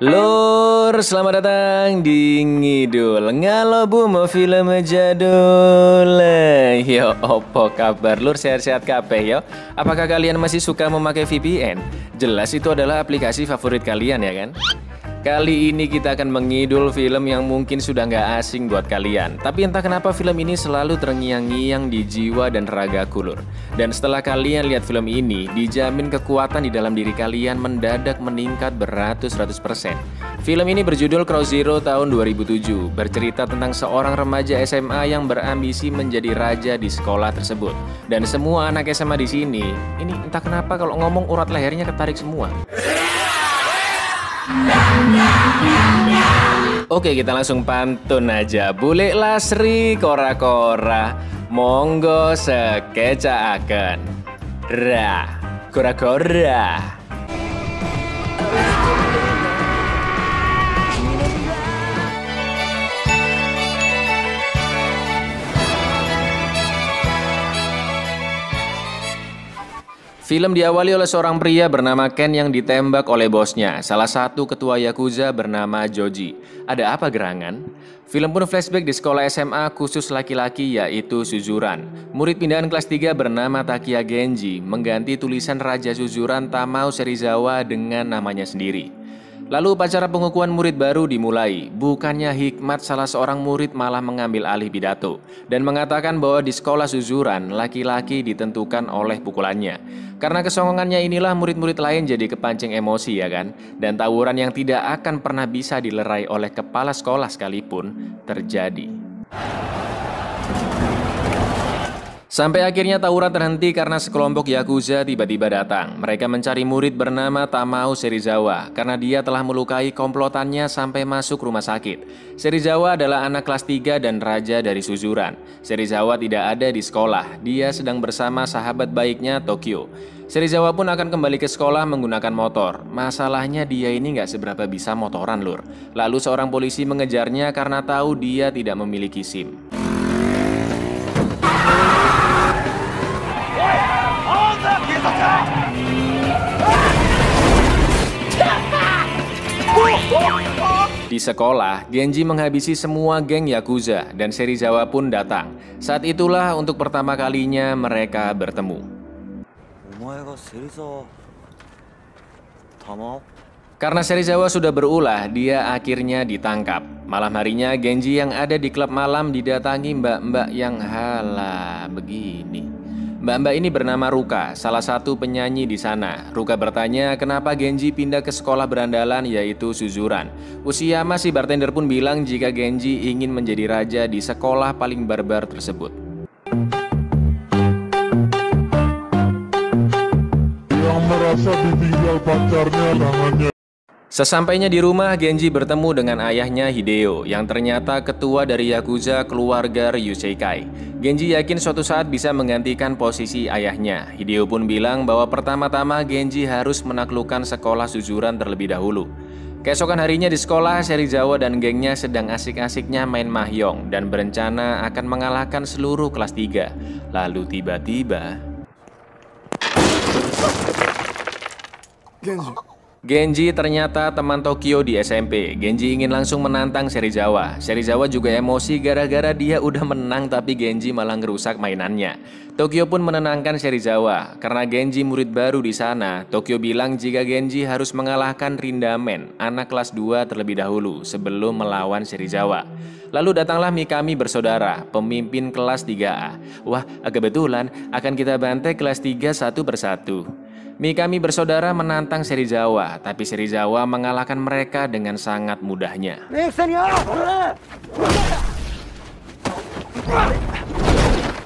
Lur, selamat datang di Ngidul Ngalobu mau film jadul. Yo, opo kabar lur, sehat-sehat kabeh yo. Apakah kalian masih suka memakai VPN? Jelas itu adalah aplikasi favorit kalian ya kan? Kali ini kita akan mengidul film yang mungkin sudah nggak asing buat kalian. Tapi entah kenapa film ini selalu terngiang-ngiang di jiwa dan ragaku lur. Dan setelah kalian lihat film ini, dijamin kekuatan di dalam diri kalian mendadak meningkat beratus-ratus%. Film ini berjudul Cross Zero tahun 2007, bercerita tentang seorang remaja SMA yang berambisi menjadi raja di sekolah tersebut. Dan semua anak SMA di sini, ini entah kenapa kalau ngomong urat lehernya ketarik semua. Oke, kita langsung pantun aja. Bule lasri kora-kora, monggo sekecaaken. Ra, kora-kora. Film diawali oleh seorang pria bernama Ken yang ditembak oleh bosnya, salah satu ketua Yakuza bernama Joji. Ada apa gerangan? Film pun flashback di sekolah SMA khusus laki-laki yaitu Suzuran. Murid pindahan kelas 3 bernama Takia Genji mengganti tulisan Raja Suzuran Tamao Serizawa dengan namanya sendiri. Lalu upacara pengukuhan murid baru dimulai. Bukannya hikmat, salah seorang murid malah mengambil alih pidato dan mengatakan bahwa di sekolah Suzuran laki-laki ditentukan oleh pukulannya. Karena kesongongannya inilah murid-murid lain jadi kepancing emosi ya kan. Dan tawuran yang tidak akan pernah bisa dilerai oleh kepala sekolah sekalipun terjadi. Sampai akhirnya tawuran terhenti karena sekelompok Yakuza tiba-tiba datang. Mereka mencari murid bernama Tamao Serizawa karena dia telah melukai komplotannya sampai masuk rumah sakit. Serizawa adalah anak kelas 3 dan raja dari Suzuran. Serizawa tidak ada di sekolah, dia sedang bersama sahabat baiknya Tokyo. Serizawa pun akan kembali ke sekolah menggunakan motor. Masalahnya dia ini nggak seberapa bisa motoran lur. Lalu seorang polisi mengejarnya karena tahu dia tidak memiliki SIM. Di sekolah, Genji menghabisi semua geng Yakuza dan Serizawa pun datang. Saat itulah untuk pertama kalinya mereka bertemu. Karena Serizawa sudah berulah, dia akhirnya ditangkap. Malam harinya, Genji yang ada di klub malam didatangi mbak-mbak yang halah begini. Mbak-mbak ini bernama Ruka, salah satu penyanyi di sana. Ruka bertanya kenapa Genji pindah ke sekolah berandalan yaitu Suzuran. Usiyama si bartender pun bilang jika Genji ingin menjadi raja di sekolah paling barbar tersebut. Yang merasa ditinggal pacarnya tangannya. Sesampainya di rumah, Genji bertemu dengan ayahnya Hideo yang ternyata ketua dari Yakuza keluarga Ryuseikai. Genji yakin suatu saat bisa menggantikan posisi ayahnya. Hideo pun bilang bahwa pertama-tama Genji harus menaklukkan sekolah Suzuran terlebih dahulu. Keesokan harinya di sekolah, Serizawa dan gengnya sedang asik-asiknya main mahjong dan berencana akan mengalahkan seluruh kelas 3. Lalu tiba-tiba Genji ternyata teman Tokyo di SMP. Genji ingin langsung menantang Serizawa. Serizawa juga emosi gara-gara dia udah menang tapi Genji malah ngerusak mainannya. Tokyo pun menenangkan Serizawa. Karena Genji murid baru di sana, Tokyo bilang jika Genji harus mengalahkan Rindamen, anak kelas 2 terlebih dahulu sebelum melawan Serizawa. Lalu datanglah Mikami bersaudara, pemimpin kelas 3A. Wah, kebetulan akan kita bantai kelas 3 satu persatu. Mikami bersaudara menantang Serizawa, tapi Serizawa mengalahkan mereka dengan sangat mudahnya.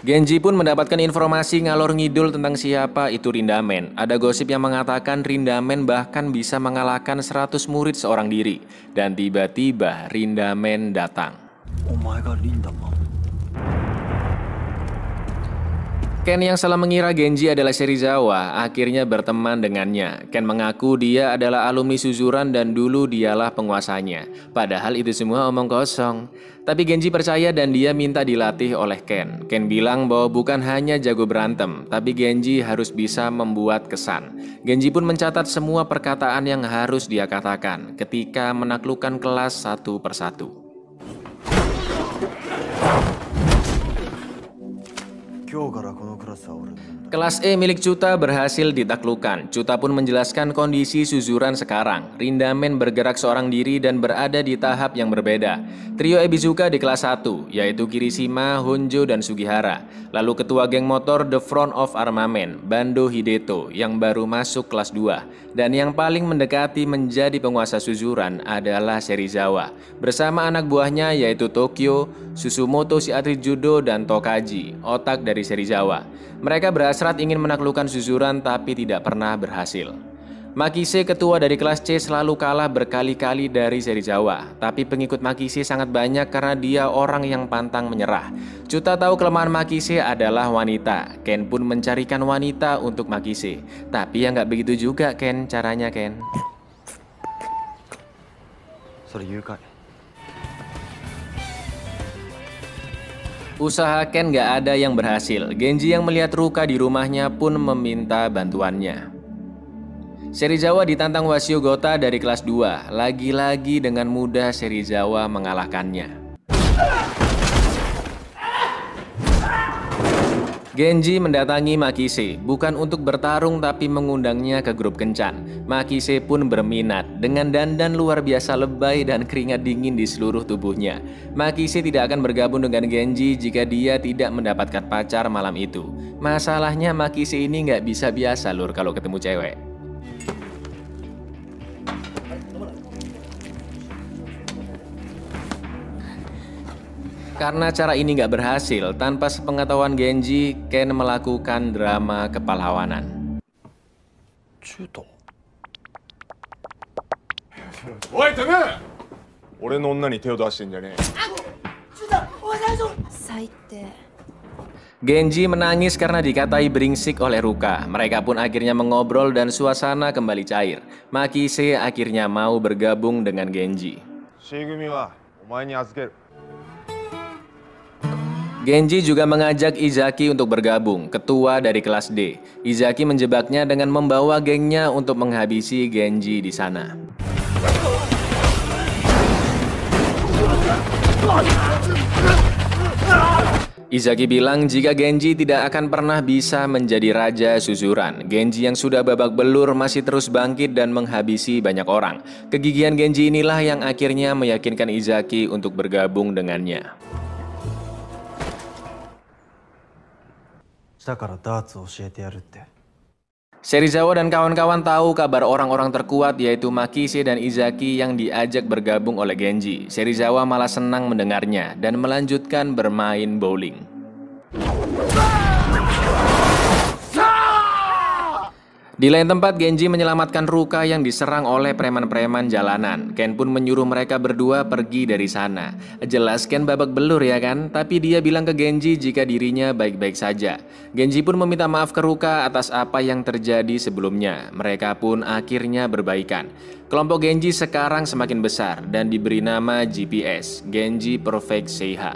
Genji pun mendapatkan informasi ngalor ngidul tentang siapa itu Rindamen. Ada gosip yang mengatakan Rindamen bahkan bisa mengalahkan 100 murid seorang diri. Dan tiba-tiba Rindamen datang. Ken yang salah mengira Genji adalah Serizawa akhirnya berteman dengannya. Ken mengaku dia adalah alumni Suzuran dan dulu dialah penguasanya. Padahal itu semua omong kosong. Tapi Genji percaya dan dia minta dilatih oleh Ken. Ken bilang bahwa bukan hanya jago berantem, tapi Genji harus bisa membuat kesan. Genji pun mencatat semua perkataan yang harus dia katakan ketika menaklukkan kelas satu persatu. Kelas E milik Chuta berhasil ditaklukkan. Chuta pun menjelaskan kondisi Suzuran sekarang. Rindamen bergerak seorang diri dan berada di tahap yang berbeda. Trio Ebizuka di kelas 1, yaitu Kirishima, Honjo, dan Sugihara. Lalu ketua geng motor The Front of Armament, Bando Hideto, yang baru masuk kelas 2. Dan yang paling mendekati menjadi penguasa Suzuran adalah Serizawa. Bersama anak buahnya yaitu Tokyo, Susumoto si atlet judo, dan Tokaji, otak dari Serizawa. Mereka berhasrat ingin menaklukkan Suzuran tapi tidak pernah berhasil. Makise ketua dari kelas C selalu kalah berkali-kali dari Serizawa. Tapi pengikut Makise sangat banyak karena dia orang yang pantang menyerah. Chuta tahu kelemahan Makise adalah wanita. Ken pun mencarikan wanita untuk Makise. Tapi ya nggak begitu juga Ken caranya Ken. Usaha Ken gak ada yang berhasil. Genji yang melihat Ruka di rumahnya pun meminta bantuannya. Serizawa ditantang Washigota dari kelas 2. Lagi-lagi dengan mudah Serizawa mengalahkannya. Genji mendatangi Makise, bukan untuk bertarung tapi mengundangnya ke grup kencan. Makise pun berminat dengan dandan luar biasa lebay dan keringat dingin di seluruh tubuhnya. Makise tidak akan bergabung dengan Genji jika dia tidak mendapatkan pacar malam itu. Masalahnya Makise ini nggak bisa biasa lur kalau ketemu cewek. Karena cara ini nggak berhasil, tanpa sepengetahuan Genji, Ken melakukan drama kepahlawanan. Woi, tengah! 俺の女に手を出してんじゃねえ。Genji menangis karena dikatai beringsik oleh Ruka. Mereka pun akhirnya mengobrol dan suasana kembali cair. Makise akhirnya mau bergabung dengan Genji. Genji juga mengajak Izaki untuk bergabung, ketua dari kelas D. Izaki menjebaknya dengan membawa gengnya untuk menghabisi Genji di sana. Izaki bilang jika Genji tidak akan pernah bisa menjadi raja Suzuran. Genji yang sudah babak belur masih terus bangkit dan menghabisi banyak orang. Kegigihan Genji inilah yang akhirnya meyakinkan Izaki untuk bergabung dengannya. Serizawa dan kawan-kawan tahu kabar orang-orang terkuat yaitu Makise dan Izaki yang diajak bergabung oleh Genji. Serizawa malah senang mendengarnya dan melanjutkan bermain bowling. Di lain tempat, Genji menyelamatkan Ruka yang diserang oleh preman-preman jalanan. Ken pun menyuruh mereka berdua pergi dari sana. Jelas Ken babak belur ya kan? Tapi dia bilang ke Genji jika dirinya baik-baik saja. Genji pun meminta maaf ke Ruka atas apa yang terjadi sebelumnya. Mereka pun akhirnya berbaikan. Kelompok Genji sekarang semakin besar dan diberi nama GPS, Genji Perfect Seiha.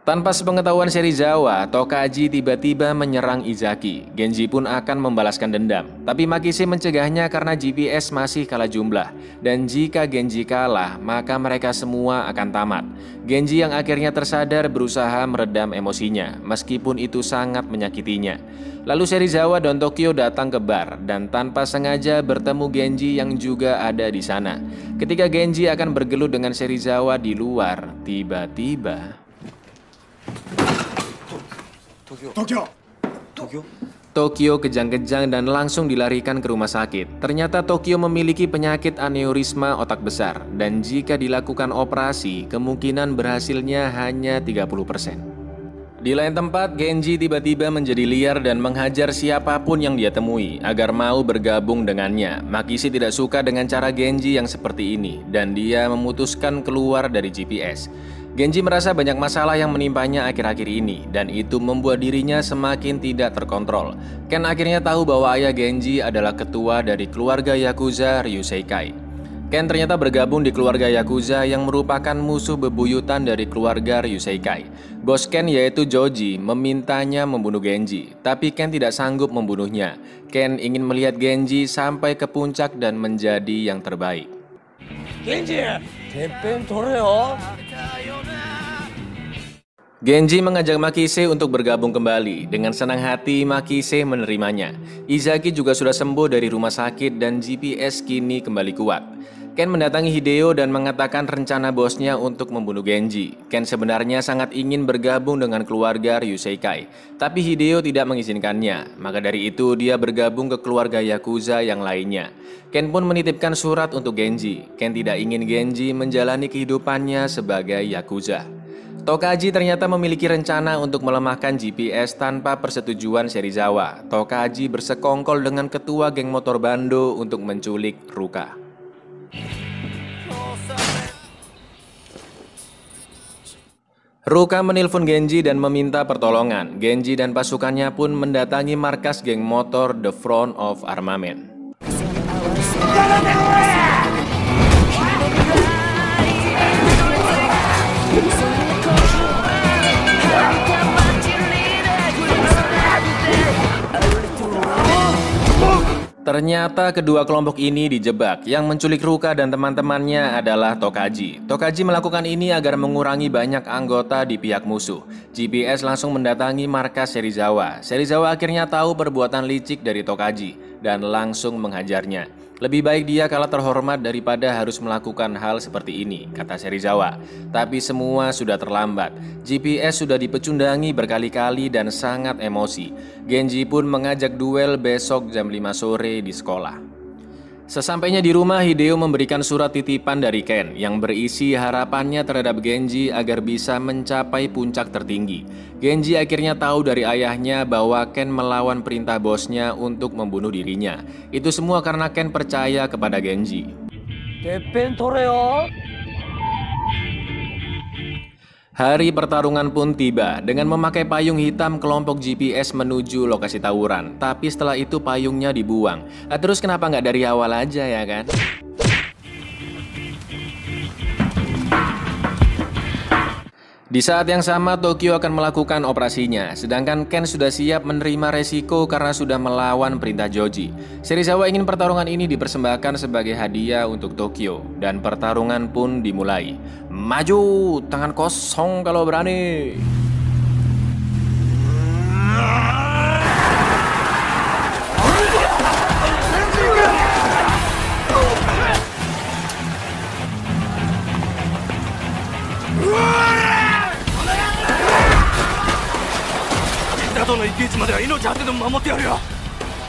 Tanpa sepengetahuan Serizawa, Tokaji tiba-tiba menyerang Izaki. Genji pun akan membalaskan dendam. Tapi Makise mencegahnya karena GPS masih kalah jumlah. Dan jika Genji kalah, maka mereka semua akan tamat. Genji yang akhirnya tersadar berusaha meredam emosinya, meskipun itu sangat menyakitinya. Lalu Serizawa dan Tokyo datang ke bar dan tanpa sengaja bertemu Genji yang juga ada di sana. Ketika Genji akan bergelut dengan Serizawa di luar, tiba-tiba Tokyo kejang-kejang dan langsung dilarikan ke rumah sakit. Ternyata Tokyo memiliki penyakit aneurisma otak besar dan jika dilakukan operasi, kemungkinan berhasilnya hanya 30%. Di lain tempat, Genji tiba-tiba menjadi liar dan menghajar siapapun yang dia temui agar mau bergabung dengannya. Makishi tidak suka dengan cara Genji yang seperti ini dan dia memutuskan keluar dari GPS. Genji merasa banyak masalah yang menimpanya akhir-akhir ini dan itu membuat dirinya semakin tidak terkontrol. Ken akhirnya tahu bahwa ayah Genji adalah ketua dari keluarga Yakuza Ryuseikai. Ken ternyata bergabung di keluarga Yakuza yang merupakan musuh bebuyutan dari keluarga Ryuseikai. Bos Ken yaitu Joji memintanya membunuh Genji, tapi Ken tidak sanggup membunuhnya. Ken ingin melihat Genji sampai ke puncak dan menjadi yang terbaik. Genji, teppen toreo. Genji mengajak Makishi untuk bergabung kembali. Dengan senang hati, Makishi menerimanya. Izaki juga sudah sembuh dari rumah sakit dan GPS kini kembali kuat. Ken mendatangi Hideo dan mengatakan rencana bosnya untuk membunuh Genji. Ken sebenarnya sangat ingin bergabung dengan keluarga Ryuseikai, tapi Hideo tidak mengizinkannya. Maka dari itu dia bergabung ke keluarga Yakuza yang lainnya. Ken pun menitipkan surat untuk Genji. Ken tidak ingin Genji menjalani kehidupannya sebagai Yakuza. Tokaji ternyata memiliki rencana untuk melemahkan GPS tanpa persetujuan Serizawa. Tokaji bersekongkol dengan ketua geng motor Bando untuk menculik Ruka. Ruka menelpon Genji dan meminta pertolongan. Genji dan pasukannya pun mendatangi markas geng motor The Front of Armament. Ternyata kedua kelompok ini dijebak. Yang menculik Ruka dan teman-temannya adalah Tokaji. Tokaji melakukan ini agar mengurangi banyak anggota di pihak musuh. GPS langsung mendatangi markas Serizawa. Serizawa akhirnya tahu perbuatan licik dari Tokaji dan langsung menghajarnya. Lebih baik dia kalah terhormat daripada harus melakukan hal seperti ini, kata Serizawa. Tapi semua sudah terlambat. GPS sudah dipecundangi berkali-kali dan sangat emosi. Genji pun mengajak duel besok jam 5 sore di sekolah. Sesampainya di rumah, Hideo memberikan surat titipan dari Ken yang berisi harapannya terhadap Genji agar bisa mencapai puncak tertinggi. Genji akhirnya tahu dari ayahnya bahwa Ken melawan perintah bosnya untuk membunuh dirinya. Itu semua karena Ken percaya kepada Genji. Teppen toreo. Hari pertarungan pun tiba. Dengan memakai payung hitam, kelompok GPS menuju lokasi tawuran. Tapi setelah itu payungnya dibuang. Terus kenapa nggak dari awal aja ya kan? Di saat yang sama, Tokyo akan melakukan operasinya. Sedangkan Ken sudah siap menerima resiko karena sudah melawan perintah Joji. Serizawa ingin pertarungan ini dipersembahkan sebagai hadiah untuk Tokyo. Dan pertarungan pun dimulai. Maju, tangan kosong kalau berani.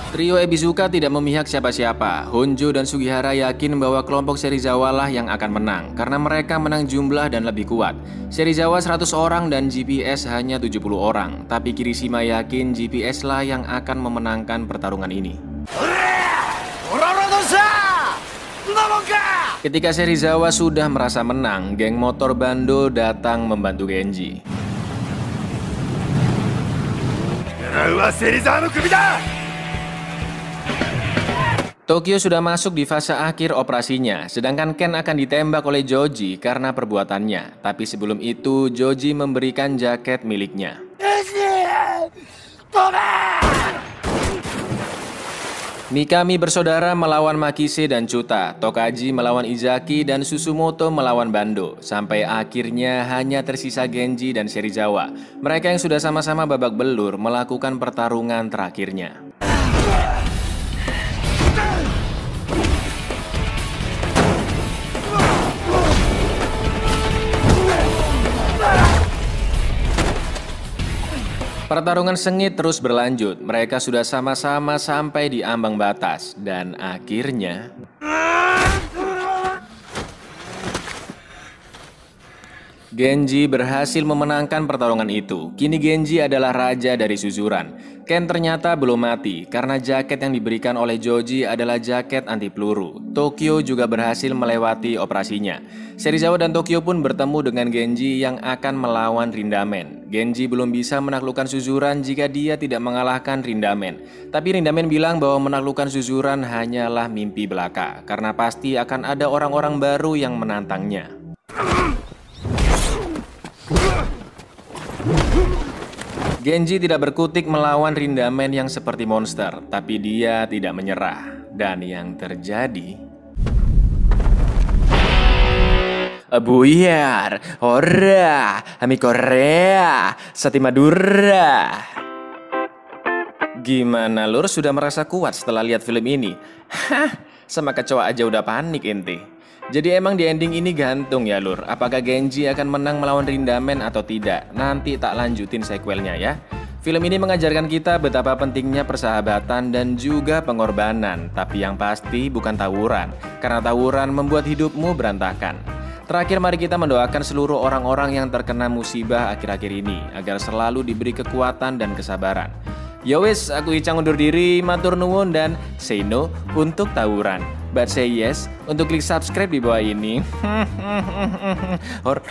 Trio Ebizuka tidak memihak siapa-siapa. Honjo dan Sugihara yakin bahwa kelompok Serizawa lah yang akan menang karena mereka menang jumlah dan lebih kuat. Serizawa 100 orang dan GPS hanya 70 orang. Tapi Kirishima yakin GPS lah yang akan memenangkan pertarungan ini. Ketika Serizawa sudah merasa menang, geng motor Bando datang membantu Genji. Tokyo sudah masuk di fase akhir operasinya, sedangkan Ken akan ditembak oleh Joji karena perbuatannya. Tapi sebelum itu, Joji memberikan jaket miliknya. Mikami bersaudara melawan Makishi dan Chuta, Tokaji melawan Izaki, dan Susumoto melawan Bando. Sampai akhirnya hanya tersisa Genji dan Serizawa. Mereka yang sudah sama-sama babak belur melakukan pertarungan terakhirnya. Pertarungan sengit terus berlanjut. Mereka sudah sama-sama sampai di ambang batas. Dan akhirnya... Genji berhasil memenangkan pertarungan itu. Kini Genji adalah raja dari Suzuran. Ken ternyata belum mati karena jaket yang diberikan oleh Joji adalah jaket anti peluru. Tokyo juga berhasil melewati operasinya. Serizawa dan Tokyo pun bertemu dengan Genji yang akan melawan Rindamen. Genji belum bisa menaklukkan Suzuran jika dia tidak mengalahkan Rindamen. Tapi Rindamen bilang bahwa menaklukkan Suzuran hanyalah mimpi belaka karena pasti akan ada orang-orang baru yang menantangnya. Genji tidak berkutik melawan Rindamen yang seperti monster, tapi dia tidak menyerah. Dan yang terjadi... Buyar, ora, ami Korea, sati Madura. Gimana Lur, sudah merasa kuat setelah lihat film ini? Hah, sama kecoa aja udah panik ente. Jadi emang di ending ini gantung ya Lur, apakah Genji akan menang melawan Rindamen atau tidak? Nanti tak lanjutin sequelnya ya. Film ini mengajarkan kita betapa pentingnya persahabatan dan juga pengorbanan. Tapi yang pasti bukan tawuran, karena tawuran membuat hidupmu berantakan. Terakhir mari kita mendoakan seluruh orang-orang yang terkena musibah akhir-akhir ini agar selalu diberi kekuatan dan kesabaran. Yowes, aku Icang undur diri, matur nuwun dan say no untuk tawuran. But say yes untuk klik subscribe di bawah ini. Hor.